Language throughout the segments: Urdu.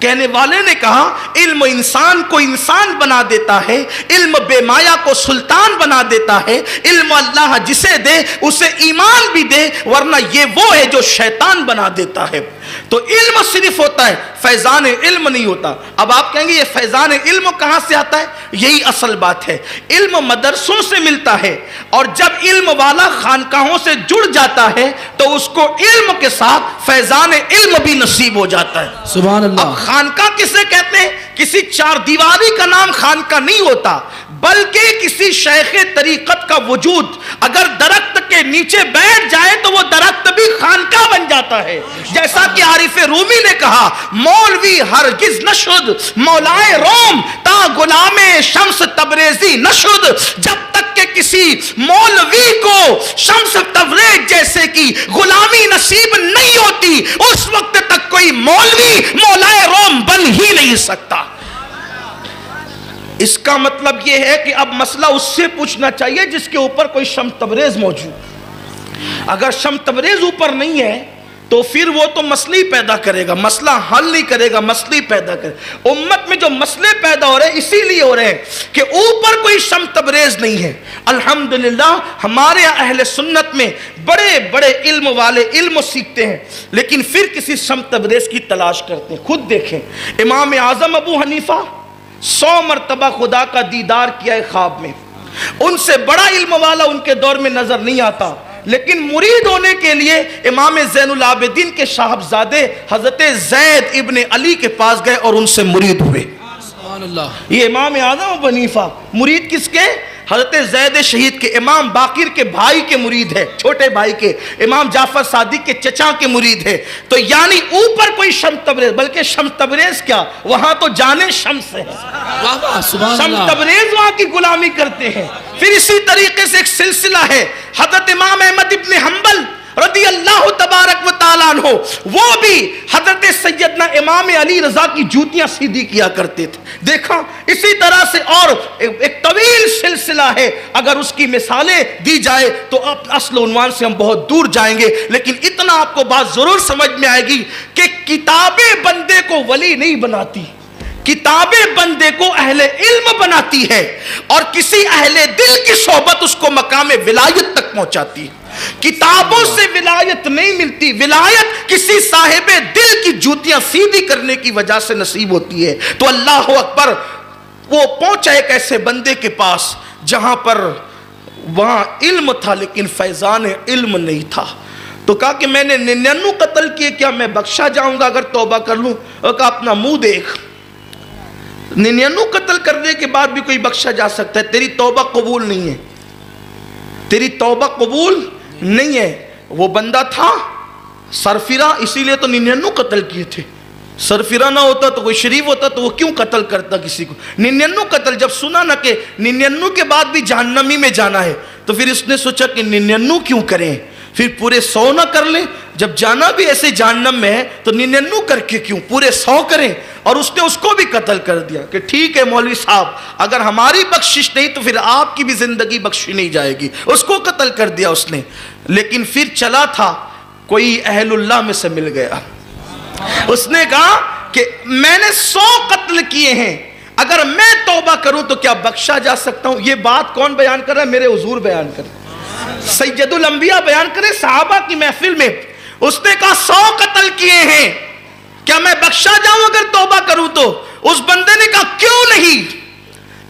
کہنے والے نے کہا علم انسان کو انسان بنا دیتا ہے، علم بے مایا کو سلطان بنا دیتا ہے، علم اللہ جسے دے اسے ایمان بھی دے، ورنہ یہ وہ ہے جو شیطان بنا دیتا ہے۔ تو علم صرف ہوتا ہے، فیضان علم نہیں ہوتا۔ اب آپ کہیں گے یہ فیضان علم کہاں سے آتا ہے؟ یہی اصل بات ہے، علم مدرسوں سے ملتا ہے، اور جب علم والا خانقاہوں سے جڑ جاتا ہے تو اس کو علم کے ساتھ فیضان علم بھی نصیب ہو جاتا ہے۔ سبحان اللہ۔ اب خانقاہ کسے کہتے ہیں؟ کسی چار دیواری کا نام خانقاہ نہیں ہوتا، بلکہ کسی شیخ طریقت کا وجود اگر درخت کے نیچے بیٹھ جائے تو وہ درخت بھی خانقاہ بن جاتا ہے۔ جیسا کہ عارف رومی نے کہا، مولوی ہرگز نشد مولائے روم تا غلام شمس تبریزی نشد۔ جب تک کہ کسی مولوی کو شمس تبریز جیسے کی غلامی نصیب نہیں ہوتی، اس وقت تک کوئی مولوی مولائے روم بن ہی نہیں سکتا۔ اس کا مطلب یہ ہے کہ اب مسئلہ اس سے پوچھنا چاہیے جس کے اوپر کوئی شمس تبریز موجود۔ اگر شمس تبریز اوپر نہیں ہے تو پھر وہ تو مسئلہ ہی پیدا کرے گا، مسئلہ حل نہیں کرے گا، مسئلہ ہی پیدا کرے گا۔ امت میں جو مسئلے پیدا ہو رہے ہیں اسی لیے ہو رہے ہیں کہ اوپر کوئی شمس تبریز نہیں ہے۔ الحمدللہ ہمارے اہل سنت میں بڑے بڑے علم والے علم سیکھتے ہیں، لیکن پھر کسی شمس تبریز کی تلاش کرتے ہیں۔ خود دیکھیں، امام اعظم ابو حنیفہ 100 مرتبہ خدا کا دیدار کیا ہے خواب میں، ان سے بڑا علم والا ان کے دور میں نظر نہیں آتا، لیکن مرید ہونے کے لیے امام زین العابدین کے صاحبزادے حضرت زید ابن علی کے پاس گئے اور ان سے مرید ہوئے۔ سبحان اللہ۔ یہ امام اعظم ابو حنیفہ مرید کس کے؟ حضرت زید شہید کے، امام باقر کے بھائی کے مرید ہے، چھوٹے بھائی کے، امام جعفر صادق کے چچا کے مرید ہے۔ تو یعنی اوپر کوئی شمس تبریز، بلکہ شمس تبریز کیا، وہاں تو جانے شمس ہے، شمس تبریز وہاں کی غلامی کرتے ہیں۔ پھر اسی طریقے سے ایک سلسلہ ہے، حضرت امام احمد ابن حنبل رضی اللہ تبارک و تعالیٰ عنہ، وہ بھی حضرت سیدنا امام علی رضا کی جوتیاں سیدھی کیا کرتے تھے۔ دیکھا اسی طرح سے اور ایک طویل سلسلہ ہے، اگر اس کی مثالیں دی جائے تو اصل عنوان سے ہم بہت دور جائیں گے، لیکن اتنا آپ کو بات ضرور سمجھ میں آئے گی کہ کتابیں بندے کو ولی نہیں بناتی، کتابیں بندے کو اہل علم بناتی ہے، اور کسی اہل دل کی صحبت اس کو مقام ولایت تک پہنچاتی ہے۔ کتابوں سے ولایت نہیں ملتی، ولایت کسی صاحب دل کی جوتیاں سیدھی کرنے کی وجہ سے نصیب ہوتی ہے۔ تو اللہ اکبر، وہ پہنچا ایک ایسے بندے کے پاس جہاں پر وہاں علم تھا لیکن فیضان علم نہیں تھا۔ تو کہا کہ میں نے 99 قتل کیے، کیا میں بخشا جاؤں گا اگر توبہ کر لوں؟ اور کہا اپنا منہ دیکھ، 99 قتل کرنے کے بعد بھی کوئی بخشا جا سکتا ہے، تیری توبہ قبول نہیں ہے، تیری توبہ قبول نہیں ہے۔ وہ بندہ تھا سرفرا، اسی لیے تو 99 قتل کیے تھے۔ سرفرا نہ ہوتا تو کوئی شریف ہوتا تو وہ کیوں قتل کرتا کسی کو؟ 99 قتل، جب سنا نہ کہ 99 کے بعد بھی جہنمی میں جانا ہے تو پھر اس نے سوچا کہ 99 کیوں کریں، پھر پورے 100 نہ کر لیں، جب جانا بھی ایسے جہنم میں ہے تو 99 کر کے کیوں، پورے 100 کریں۔ اور اس نے اس کو بھی قتل کر دیا کہ ٹھیک ہے مولوی صاحب، اگر ہماری بخشش نہیں تو پھر آپ کی بھی زندگی بخشی نہیں جائے گی، اس کو قتل کر دیا اس نے۔ لیکن پھر چلا تھا، کوئی اہل اللہ میں سے مل گیا، اس نے کہا کہ میں نے 100 قتل کیے ہیں، اگر میں توبہ کروں تو کیا بخشا جا سکتا ہوں؟ یہ بات کون بیان کر رہا ہے؟ میرے حضور بیان کر رہے ہیں، سید الانبیاء بیان کرے صحابہ کی محفل میں۔ اس نے کہا 100 قتل کیے ہیں، کیا میں بخشا جاؤں اگر توبہ کروں تو؟ اس بندے نے کہا کیوں نہیں،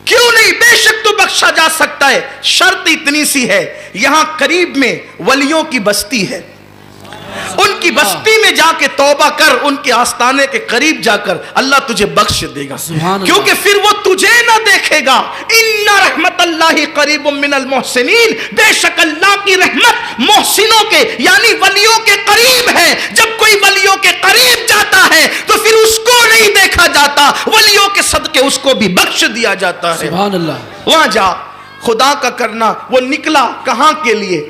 کیوں نہیں، بے شک تو بخشا جا سکتا ہے، شرط اتنی سی ہے، یہاں قریب میں ولیوں کی بستی ہے، ان کی بستی میں جا کے توبہ کر، ان کے آستانے کے قریب جا کر، اللہ تجھے بخش دے گا، کیونکہ پھر وہ تجھے نہ دیکھے گا۔ ان رحمت اللہ قریب من المحسنین، بے شک اللہ کی رحمت محسنوں کے یعنی ولیوں کے قریب ہے۔ جب کوئی ولیوں کے قریب جاتا ہے تو پھر اس کو نہیں دیکھا جاتا، ولیوں کے صدقے اس کو بھی بخش دیا جاتا ہے۔ سبحان اللہ۔ وہاں جا خدا کا کرنا۔ وہ نکلا کہاں کے لیے؟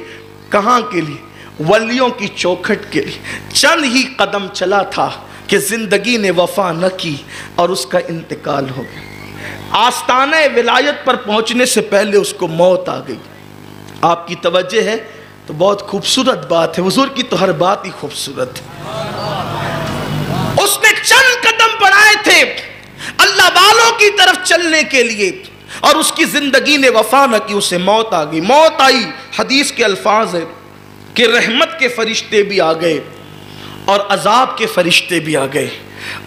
کہاں کے لیے؟ ولیوں کی چوکھٹ کے لیے۔ چند ہی قدم چلا تھا کہ زندگی نے وفا نہ کی اور اس کا انتقال ہو گیا۔ آستانہ ولایت پر پہنچنے سے پہلے اس کو موت آ گئی۔ آپ کی توجہ ہے تو بہت خوبصورت بات ہے، حضور کی تو ہر بات ہی خوبصورت ہے۔ اس نے چند قدم بڑھائے آئے تھے اللہ والوں کی طرف چلنے کے لیے اور اس کی زندگی نے وفا نہ کی, اسے موت آ گئی. موت آئی, حدیث کے الفاظ ہے کہ رحمت کے فرشتے بھی آ گئے اور عذاب کے فرشتے بھی آ گئے,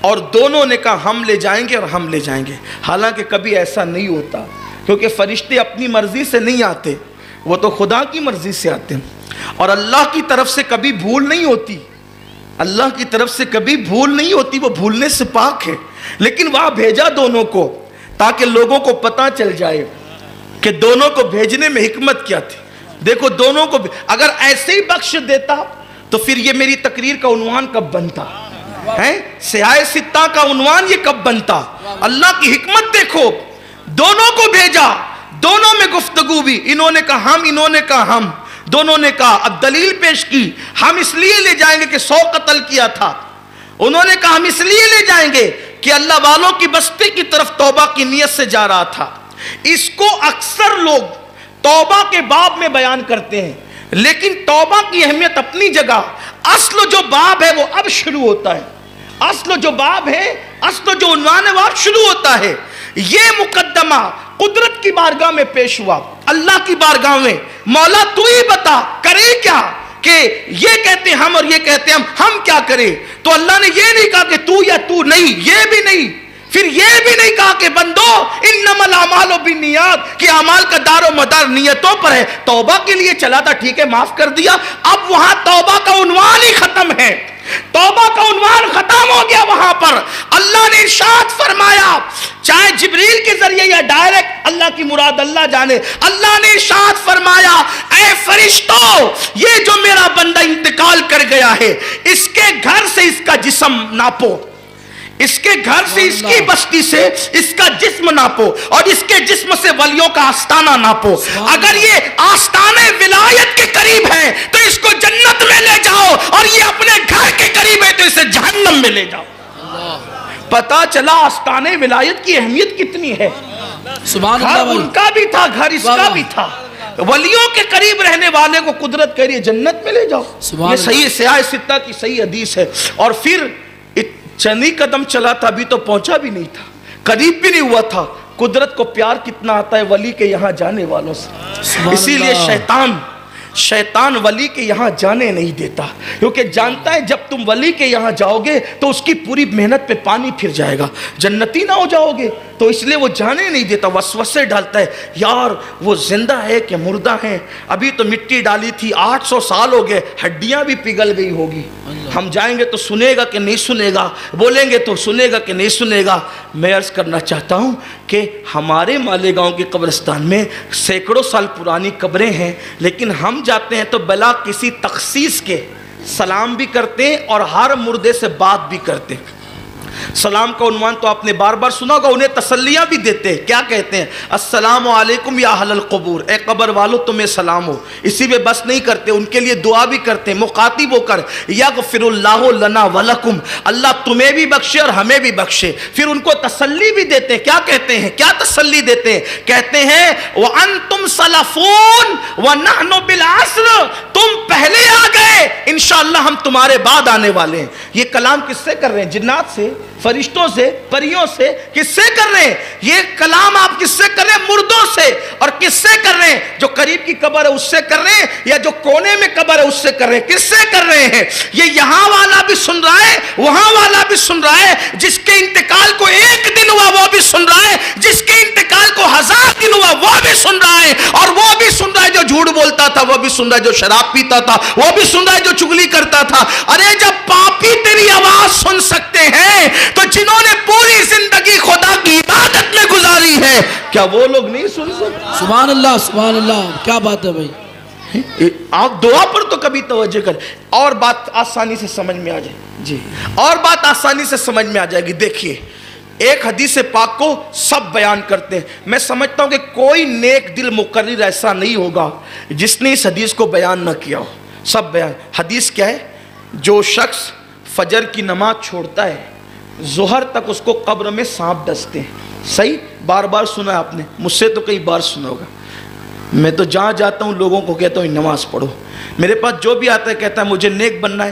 اور دونوں نے کہا ہم لے جائیں گے اور ہم لے جائیں گے. حالانکہ کبھی ایسا نہیں ہوتا, کیونکہ فرشتے اپنی مرضی سے نہیں آتے, وہ تو خدا کی مرضی سے آتے ہیں, اور اللہ کی طرف سے کبھی بھول نہیں ہوتی, اللہ کی طرف سے کبھی بھول نہیں ہوتی, وہ بھولنے سے پاک ہے. لیکن وہاں بھیجا دونوں کو تاکہ لوگوں کو پتہ چل جائے کہ دونوں کو بھیجنے میں حکمت کیا تھی. دیکھو دونوں کو, اگر ایسے ہی بخش دیتا تو پھر یہ میری تقریر کا عنوان کب بنتا ہے, سیاہ ستہ کا عنوان یہ کب بنتا. اللہ کی حکمت دیکھو, دونوں کو بھیجا, دونوں میں گفتگو بھی, انہوں نے کہا ہم, انہوں نے کہا ہم, دونوں نے کہا, اب دلیل پیش کی, ہم اس لیے لے جائیں گے کہ 100 قتل کیا تھا. انہوں نے کہا ہم اس لیے لے جائیں گے کہ اللہ والوں کی بستی کی طرف توبہ کی نیت سے جا رہا تھا. اس کو اکثر لوگ توبہ کے باب میں بیان کرتے ہیں, لیکن توبہ کی اہمیت اپنی جگہ, اصل جو باب ہے وہ اب شروع ہوتا ہے, اصل جو باب ہے, اصل جو عنوان ہے وہ اب شروع ہوتا ہے. یہ مقدمہ قدرت کی بارگاہ میں پیش ہوا, اللہ کی بارگاہ میں, مولا تو ہی بتا کرے کیا, کہ یہ کہتے ہیں ہم اور یہ کہتے ہیں ہم کیا کریں. تو اللہ نے یہ نہیں کہا کہ تو یا تو نہیں, یہ بھی نہیں, پھر یہ بھی نہیں کہا کہ بندو انما الاعمال بالنیات, کہ اعمال کا دار و مدار نیتوں پر ہے. توبہ کے لیے چلا تھا, ٹھیک ہے معاف کر دیا, اب وہاں توبہ کا عنوان ہی ختم ہے, توبہ کا عنوان ختم ہو گیا. وہاں پر اللہ نے ارشاد فرمایا, چاہے جبریل کے ذریعے یا ڈائریکٹ, اللہ کی مراد اللہ جانے, اللہ نے ارشاد فرمایا اے فرشتوں, یہ جو میرا بندہ انتقال کر گیا ہے اس کے گھر سے اس کا جسم ناپو, اس کے گھر سے, اس کی بستی سے اس کا جسم ناپو, اور اس کے جسم سے ولیوں کا آستانہ ناپو. اگر یہ آستانے ولایت کے قریب ہے تو اس کو جنت میں لے جاؤ, اور یہ اپنے گھر کے قریب ہے تو اسے جہنم میں لے جاؤ. پتا چلا آستانے ولایت کی اہمیت کتنی ہے. سبحان گھر اللہ, ان کا بھی تھا, گھر اس کا بھی تھا. ولیوں کے قریب رہنے والے کو قدرت کہہ رہی ہے جنت میں لے جاؤ. یہ صحیح سیاہ ستہ کی صحیح حدیث ہے. اور پھر چند ہی قدم چلا تھا, ابھی تو پہنچا بھی نہیں تھا, قریب بھی نہیں ہوا تھا. قدرت کو پیار کتنا آتا ہے ولی کے یہاں جانے والوں سے. اسی لیے شیطان ولی کے یہاں جانے نہیں دیتا, کیونکہ جانتا ہے جب تم ولی کے یہاں جاؤ گے تو اس کی پوری محنت پہ پانی پھر جائے گا, جنتی نہ ہو جاؤ گے, تو اس لیے وہ جانے نہیں دیتا. وسوسے ڈالتا ہے, یار وہ زندہ ہے کہ مردہ ہے, ابھی تو مٹی ڈالی تھی, 800 سال ہو گئے, ہڈیاں بھی پگھل گئی ہوگی, ہم جائیں گے تو سنے گا کہ نہیں سنے گا, بولیں گے تو سنے گا کہ نہیں سنے گا. میں عرض کرنا چاہتا ہوں کہ ہمارے مالیگاؤں کے قبرستان میں سینکڑوں سال پرانی قبریں ہیں, لیکن ہم جاتے ہیں تو بلا کسی تخصیص کے سلام بھی کرتے ہیں اور ہر مردے سے بات بھی کرتے ہیں. سلام کا عنوان تو آپ نے بار بار سنا ہوگا, انہیں تسلیاں بھی دیتے ہیں. کیا کہتے ہیں؟ السلام علیکم یا اہل القبور, اے قبر والو تمہیں سلام ہو. اسی میں بس نہیں کرتے, ان کے لیے دعا بھی کرتے ہیں مخاطب ہو کر, یغفر اللہ لنا ولکم, اللہ تمہیں بھی بخشے اور ہمیں بھی بخشے. پھر ان کو تسلی بھی دیتے ہیں. کیا کہتے ہیں, کیا تسلی دیتے ہیں؟ کہتے ہیں وَأَنْتُمْ سَلَفُونَ وَنَحْنُ بِالْعَصْرِ, تم پہلے آ گئے, انشاءاللہ ہم تمہارے بعد آنے والے ہیں. یہ کلام کس سے کر رہے ہیں؟ جنات سے, فرشتوں سے, پریوں سے, کس سے کر رہے ہیں یہ کلام؟ آپ کس سے کر رہے ہیں؟ مردوں سے. اور کس سے کر رہے ہیں؟ جو قریب کی قبر ہے اس سے کر رہے ہیں, یا جو کونے میں قبر ہے اس سے کر رہے ہیں؟ کس سے کر رہے ہیں؟ یہ یہاں والا بھی سن رہا ہے, وہاں والا بھی سن رہا ہے, جس کے انتقال کو 1 دن ہوا وہ بھی سن رہا ہے, جس کے انتقال کو 1000 دن ہوا وہ بھی سن رہا ہے, اور وہ بھی سن رہا ہے جو جھوٹ بولتا تھا, وہ بھی سن رہا ہے جو شراب پیتا تھا, وہ بھی سن رہا ہے جو چغلی کرتا تھا. ارے جب پاپی تیری آواز سن سکتے ہیں تو جنہوں نے پوری زندگی خدا کی عبادت میں گزاری ہے, کیا وہ لوگ نہیں سن سکتے؟ سبحان اللہ, کیا بات ہے بھائی. آپ دعا پر تو کبھی توجہ کریں, اور بات آسانی سے سمجھ میں آ جائے. جی, اور بات آسانی سے سمجھ میں آ جائے گی. دیکھیے, ایک حدیث پاک کو سب بیان کرتے ہیں. میں سمجھتا ہوں کہ کوئی نیک دل مقرر ایسا نہیں ہوگا جس نے اس حدیث کو بیان نہ کیا ہو. سب بیان. حدیث کیا ہے؟ جو شخص فجر کی نماز چھوڑتا ہے ظہر تک اس کو قبر میں سانپ ڈستے ہیں. صحیح, بار بار سنا ہے آپ نے, مجھ سے تو کئی بار سنا ہوگا. میں تو جہاں جاتا ہوں لوگوں کو کہتا ہوں نماز پڑھو. میرے پاس جو بھی آتا ہے کہتا ہے مجھے نیک بننا ہے,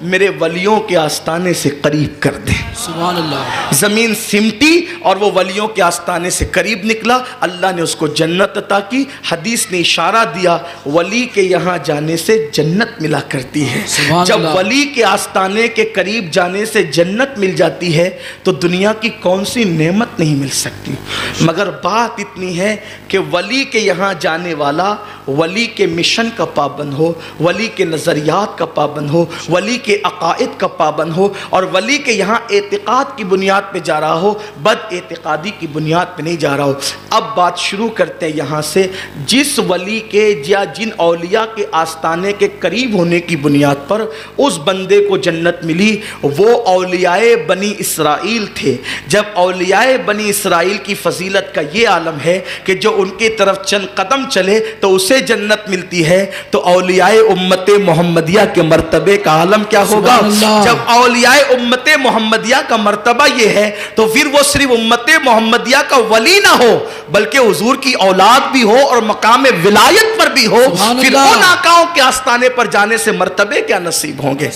میرے ولیوں کے آستانے سے قریب کر دے. سبحان اللہ. زمین سمٹی اور وہ ولیوں کے آستانے سے قریب نکلا. اللہ نے اس کو جنت عطا کی. حدیث نے اشارہ دیا ولی کے یہاں جانے سے جنت ملا کرتی ہے. جب ولی کے آستانے کے قریب جانے سے جنت مل جاتی ہے تو دنیا کی کون سی نعمت نہیں مل سکتی. مگر بات اتنی ہے کہ ولی کے یہاں جانے والا ولی کے مشن کا پابند ہو, ولی کے نظریات کا پابند ہو, ولی کے عقائد کا پابند ہو, اور ولی کے یہاں اعتقاد کی بنیاد پہ جا رہا ہو, بد اعتقادی کی بنیاد پہ نہیں جا رہا ہو. اب بات شروع کرتے ہیں یہاں سے. جس ولی کے یا جن اولیاء کے آستانے کے قریب ہونے کی بنیاد پر اس بندے کو جنت ملی, وہ اولیاء بنی اسرائیل تھے. جب اولیاء بنی اسرائیل کی فضیلت کا یہ عالم ہے کہ جو ان کی طرف چند قدم چلے تو اسے جنت ملتی ہے, تو اولیاء امت محمدیہ کے مرتبے کا عالم کیا ہوگا؟ جب اولیاء امت محمدیہ کا مرتبہ یہ ہے تو پھر وہ صرف امت محمدیہ کا ولی نہ ہو بلکہ حضور کی اولاد بھی ہو اور مقام ولایت پر بھی ہو. پھر ان آقاؤں کے آستانے پر جانے سے مرتبے کیا نصیب ہوں گے.